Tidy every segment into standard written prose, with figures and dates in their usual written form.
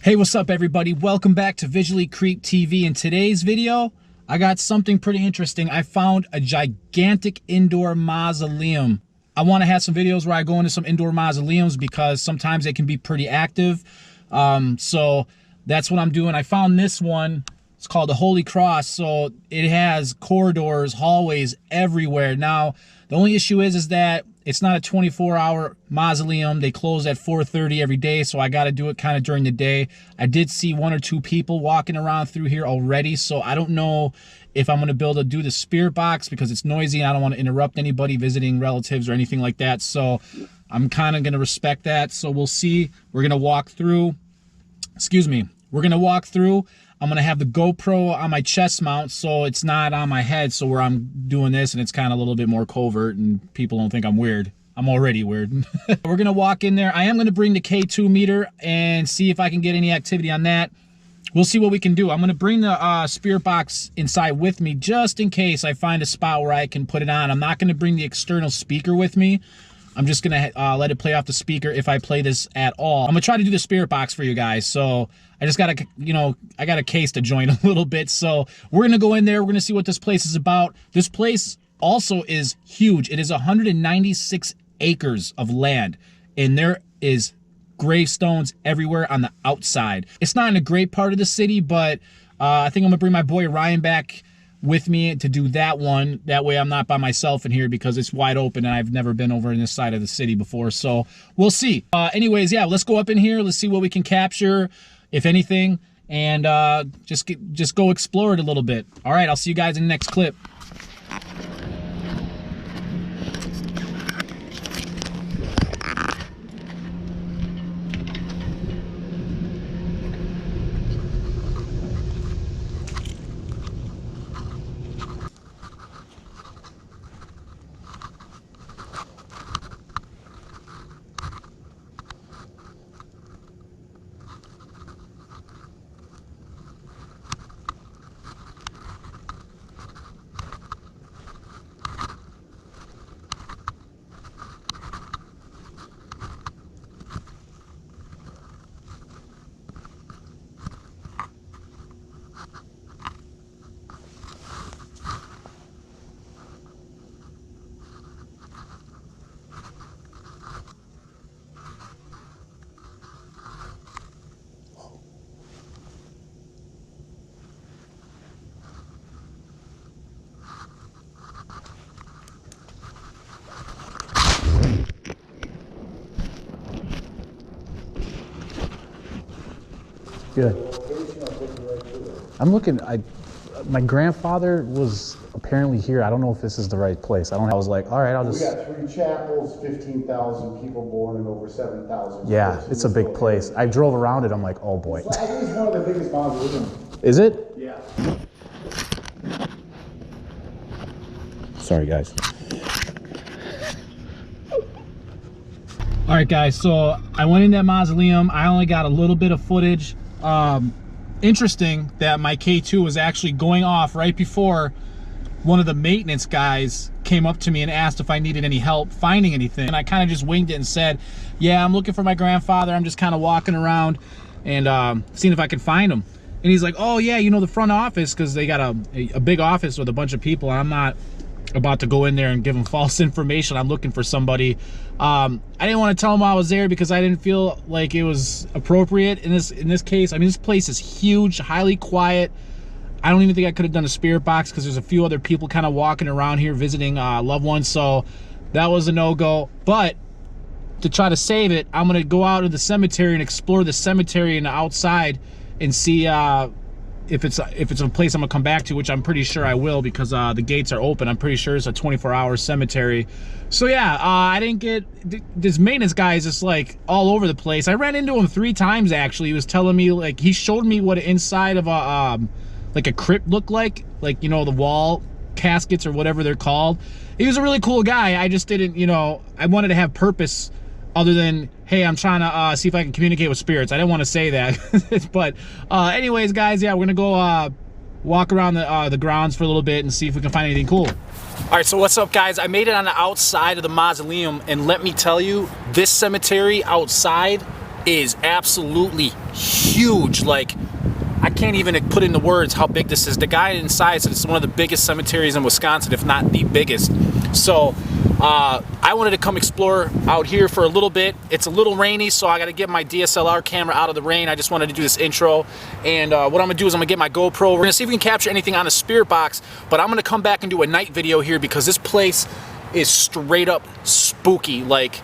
Hey, what's up everybody? Welcome back to Visually Creep TV. In today's video, I got something pretty interesting. I found a gigantic indoor mausoleum. I want to have some videos where I go into some indoor mausoleums because sometimes they can be pretty active. So that's what I'm doing. I found this one. It's called the Holy Cross. So it has corridors, hallways everywhere. Now, the only issue is that it's not a 24-hour mausoleum. They close at 4:30 every day, so I got to do it kind of during the day. I did see one or two people walking around through here already, so I don't know if I'm going to be able to do the spirit box because it's noisy and I don't want to interrupt anybody visiting relatives or anything like that. So I'm kind of going to respect that. So we'll see. We're going to walk through. Excuse me. We're going to walk through. I'm going to have the GoPro on my chest mount so it's not on my head, so where I'm doing this and it's kind of a little bit more covert and people don't think I'm weird. I'm already weird. We're going to walk in there. I am going to bring the K2 meter and see if I can get any activity on that. We'll see what we can do. I'm going to bring the spirit box inside with me just in case I find a spot where I can put it on. I'm not going to bring the external speaker with me. I'm just going to let it play off the speaker if I play this at all. I'm going to try to do the spirit box for you guys. So I just got to, I got a case to join a little bit. So we're going to go in there. We're going to see what this place is about. This place also is huge. It is 196 acres of land. And there is gravestones everywhere on the outside. It's not in a great part of the city, but I think I'm going to bring my boy Ryan back with me to do that one. That way I'm not by myself in here because it's wide open and I've never been over in this side of the city before. So we'll see. Anyways, yeah, let's go up in here. Let's see what we can capture, if anything, and just go explore it a little bit. All right, I'll see you guys in the next clip. Good. I'm looking, my grandfather was apparently here. I don't know if this is the right place. I was like, all right, I'll just... We got 3 chapels, 15,000 people born, and over 7,000. Yeah, it's a big place. I drove around it, I'm like, oh boy. I think it's one of the biggest mausoleums. Is it? Yeah. Sorry, guys. All right, guys, so I went in that mausoleum. I only got a little bit of footage. Interesting that my K2 was actually going off right before one of the maintenance guys came up to me and asked if I needed any help finding anything. And I kind of just winged it and said, yeah, I'm looking for my grandfather. I'm just kind of walking around and seeing if I can find him. And he's like, oh yeah, the front office, because they got a big office with a bunch of people. I'm not about to go in there and give them false information. I'm looking for somebody. I didn't want to tell them I was there because I didn't feel like it was appropriate in this case. I mean, this place is huge, highly quiet. I don't even think I could have done a spirit box because there's a few other people kind of walking around here visiting loved ones, so that was a no-go. But to try to save it, I'm gonna go out to the cemetery and explore the cemetery and the outside and see if it's a place I'm gonna come back to, which I'm pretty sure I will because the gates are open. I'm pretty sure it's a 24-hour cemetery. So yeah, I didn't get this maintenance guy is just like all over the place. I ran into him 3 times actually. He was telling me, like, he showed me what inside of a like a crypt looked like the wall caskets or whatever they're called. He was a really cool guy. I just didn't, I wanted to have purpose other than, hey, I'm trying to see if I can communicate with spirits. I didn't want to say that. But anyways, guys, yeah, we're gonna go walk around the grounds for a little bit and see if we can find anything cool. All right, so what's up, guys? I made it on the outside of the mausoleum, and let me tell you, this cemetery outside is absolutely huge. Like, I can't even put into words how big this is. The guy inside said it's one of the biggest cemeteries in Wisconsin, if not the biggest. So I wanted to come explore out here for a little bit. It's a little rainy, so I got to get my DSLR camera out of the rain. I just wanted to do this intro. And what I'm going to do is I'm going to get my GoPro. We're going to see if we can capture anything on a spirit box. But I'm going to come back and do a night video here because this place is straight up spooky. Like,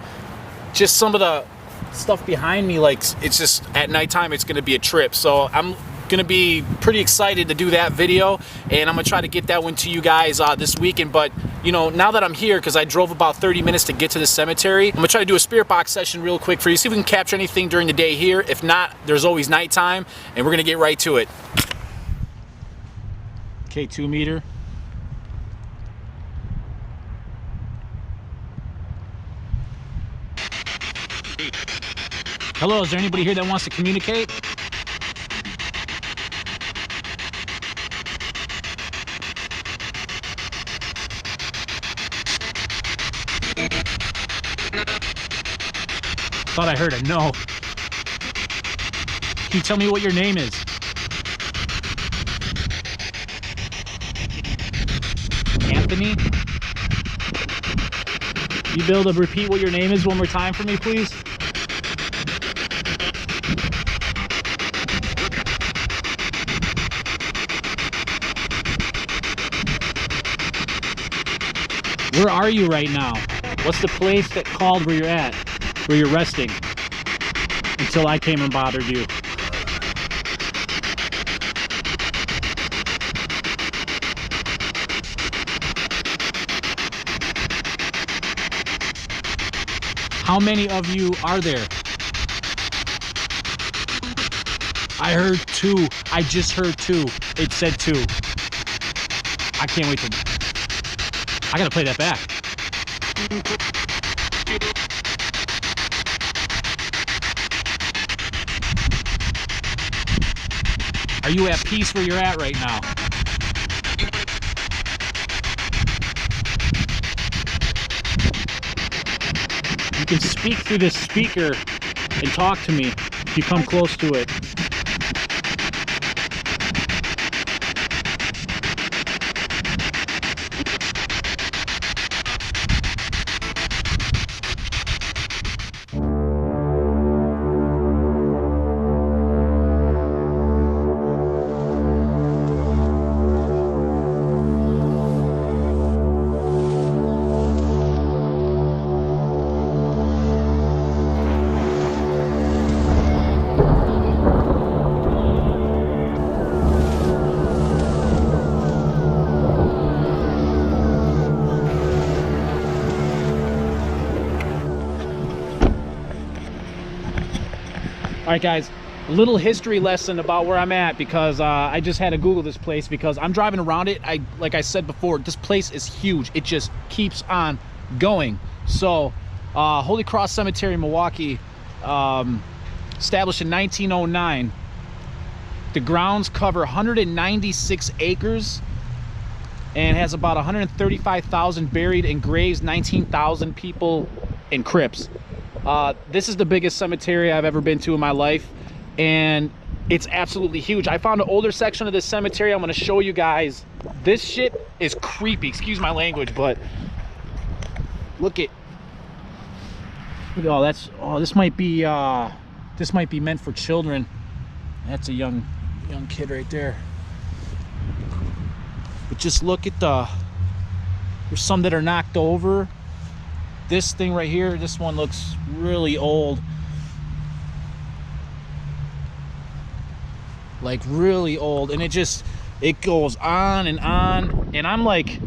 just some of the stuff behind me, like, it's just at nighttime, it's going to be a trip. So I'm gonna be pretty excited to do that video, and I'm gonna try to get that one to you guys this weekend. But you know, now that I'm here, because I drove about 30 minutes to get to the cemetery, I'm gonna try to do a spirit box session real quick for you, see if we can capture anything during the day here. If not, there's always nighttime, and we're gonna get right to it. Okay, 2 meter. Hello, is there anybody here that wants to communicate? Thought I heard a no. Can you tell me what your name is? Anthony? You be able to repeat what your name is one more time for me, please? Where are you right now? What's the place that called where you're at? Where you're resting? Until I came and bothered you. How many of you are there? I heard 2. I just heard 2. It said 2. I can't wait to... I gotta play that back. Are you at peace where you're at right now? You can speak through this speaker and talk to me if you come close to it. All right, guys, a little history lesson about where I'm at, because I just had to Google this place because I'm driving around it. Like I said before, this place is huge. It just keeps on going. So, Holy Cross Cemetery, Milwaukee, established in 1909. The grounds cover 196 acres and has about 135,000 buried in graves, 19,000 people in crypts. This is the biggest cemetery I've ever been to in my life, and it's absolutely huge. I found an older section of this cemetery. I'm going to show you guys. This shit is creepy, excuse my language, but look at oh, this might be meant for children. That's a young kid right there. But just look at there's some that are knocked over. This thing right here, this one looks really old. Like really old. And it goes on. And I'm like,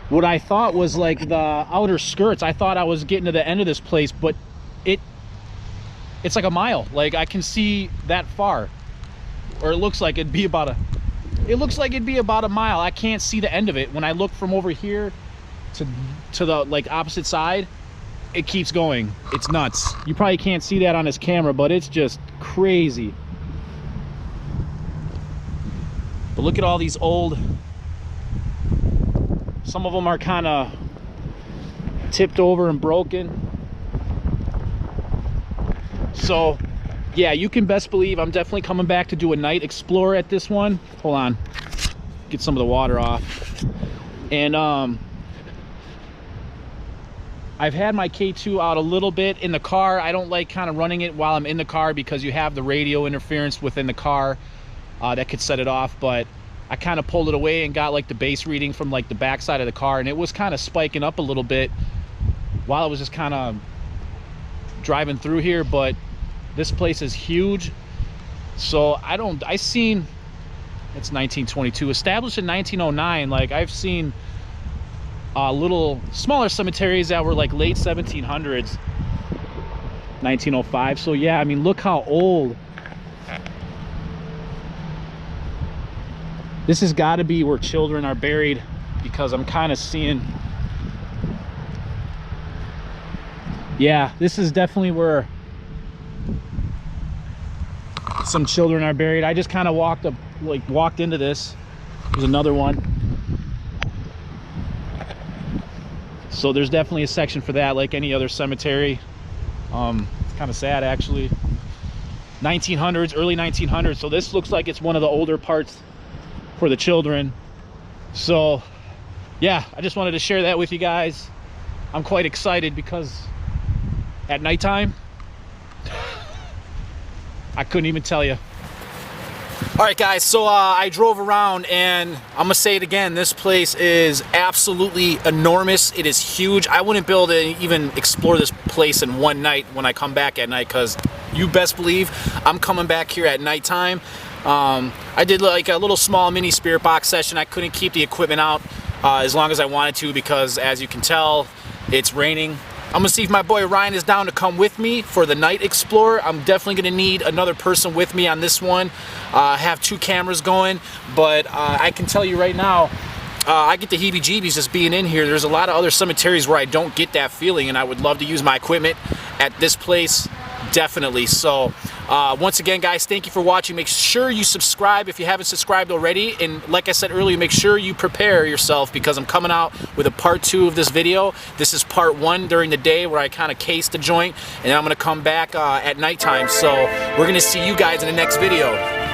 what I thought was like the outer skirts. I thought I was getting to the end of this place, but it's like a mile. Like I can see that far. Or it looks like it'd be about a mile. I can't see the end of it. When I look from over here to the like opposite side, it keeps going. It's nuts. You probably can't see that on this camera, but it's just crazy. But look at all these old, some of them are kind of tipped over and broken. So yeah, you can best believe I'm definitely coming back to do a night explorer at this one. Hold on, get some of the water off. And I've had my K2 out a little bit in the car. I don't like kind of running it while I'm in the car because you have the radio interference within the car that could set it off. But I kind of pulled it away and got like the bass reading from like the back side of the car, and it was kind of spiking up a little bit while I was just kind of driving through here. But this place is huge, so I seen, it's 1922, established in 1909. Like, I've seen little smaller cemeteries that were like late 1700s, 1905. So yeah, I mean, look how old. This has got to be where children are buried, because I'm kind of seeing, yeah, this is definitely where some children are buried. I just kind of walked into this. There's another one. So there's definitely a section for that, like any other cemetery. It's kind of sad, actually. 1900s, early 1900s. So this looks like it's one of the older parts for the children. So yeah, I just wanted to share that with you guys. I'm quite excited because at nighttime, I couldn't even tell you. All right, guys, so I drove around, and I'm gonna say it again, this place is absolutely enormous. It is huge. I wouldn't be able to even explore this place in one night when I come back at night, because you best believe I'm coming back here at nighttime. I did like a little small mini spirit box session. I couldn't keep the equipment out as long as I wanted to, because as you can tell, it's raining. I'm gonna see if my boy Ryan is down to come with me for the night explorer. I'm definitely gonna need another person with me on this one. I have 2 cameras going, but I can tell you right now, I get the heebie-jeebies just being in here. There's a lot of other cemeteries where I don't get that feeling, and I would love to use my equipment at this place, definitely. So once again, guys, thank you for watching. Make sure you subscribe if you haven't subscribed already, and like I said earlier, make sure you prepare yourself, because I'm coming out with a part 2 of this video. This is part 1 during the day, where I kind of cased the joint, and then I'm going to come back at nighttime. So we're going to see you guys in the next video.